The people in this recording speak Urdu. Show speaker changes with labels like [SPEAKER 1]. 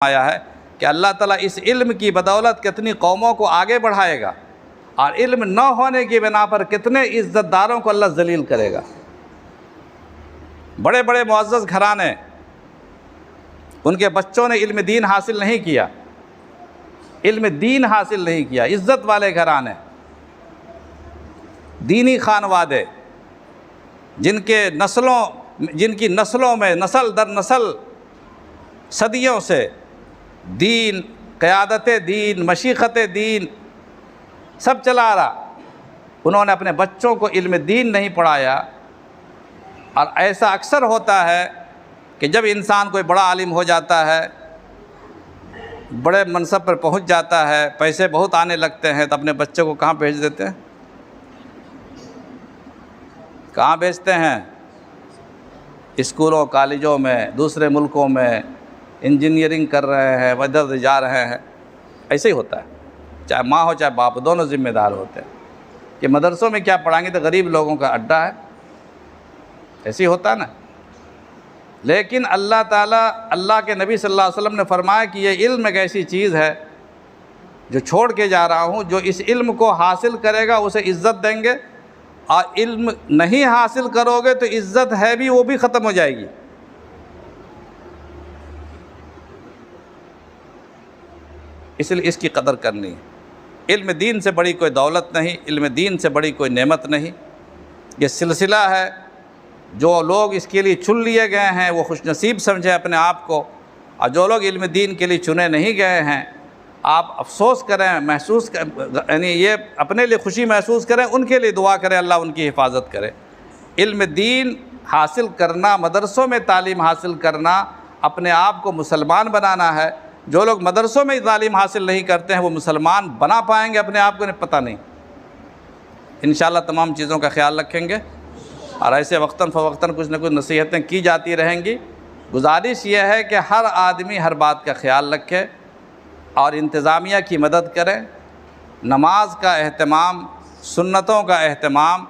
[SPEAKER 1] آیا ہے کہ اللہ تعالیٰ اس علم کی بدولت کتنی قوموں کو آگے بڑھائے گا، اور علم نہ ہونے کی بنا پر کتنے عزت داروں کو اللہ ذلیل کرے گا۔ بڑے بڑے معزز گھرانے، ان کے بچوں نے علم دین حاصل نہیں کیا، علم دین حاصل نہیں کیا، عزت والے گھرانے، دینی خانوادے، جن کی نسلوں میں نسل در نسل صدیوں سے دین، قیادت دین، مشیخت دین سب چلا رہا، انہوں نے اپنے بچوں کو علم دین نہیں پڑھایا۔ اور ایسا اکثر ہوتا ہے کہ جب انسان کوئی بڑا عالم ہو جاتا ہے، بڑے منصب پر پہنچ جاتا ہے، پیسے بہت آنے لگتے ہیں، تو اپنے بچوں کو کہاں بھیج دیتے ہیں؟ کہاں بھیجتے ہیں؟ اسکولوں کالجوں میں، دوسرے ملکوں میں انجینئرنگ کر رہے ہیں، ادھر جا رہے ہیں۔ ایسے ہی ہوتا ہے، چاہے ماں ہو چاہے باپ، دونوں ذمہ دار ہوتے ہیں کہ مدرسوں میں کیا پڑھائیں گے، تو غریب لوگوں کا اڈا ہے، ایسے ہی ہوتا ہے نا۔ لیکن اللہ تعالیٰ، اللہ کے نبی صلی اللہ علیہ وسلم نے فرمایا کہ یہ علم ایک ایسی چیز ہے جو چھوڑ کے جا رہا ہوں، جو اس علم کو حاصل کرے گا اسے عزت دیں گے، اور علم نہیں حاصل کرو گے تو عزت ہے بھی وہ بھی ختم ہو جائے گی۔ اس لیے اس کی قدر کرنی ہے۔ علم دین سے بڑی کوئی دولت نہیں، علم دین سے بڑی کوئی نعمت نہیں۔ یہ سلسلہ ہے، جو لوگ اس کے لیے چن لیے گئے ہیں وہ خوش نصیب سمجھیں اپنے آپ کو، اور جو لوگ علم دین کے لیے چنے نہیں گئے ہیں، آپ افسوس کریں، یعنی یہ اپنے لیے خوشی محسوس کریں، ان کے لیے دعا کریں اللہ ان کی حفاظت کرے۔ علم دین حاصل کرنا، مدرسوں میں تعلیم حاصل کرنا، اپنے آپ کو مسلمان بنانا ہے۔ جو لوگ مدرسوں میں تعلیم حاصل نہیں کرتے ہیں وہ مسلمان بنا پائیں گے اپنے آپ کو؟ پتہ نہیں۔ انشاءاللہ تمام چیزوں کا خیال رکھیں گے، اور ایسے وقتاً فوقتاً کچھ نہ کچھ نصیحتیں کی جاتی رہیں گی۔ گزارش یہ ہے کہ ہر آدمی ہر بات کا خیال رکھے اور انتظامیہ کی مدد کرے، نماز کا اہتمام، سنتوں کا اہتمام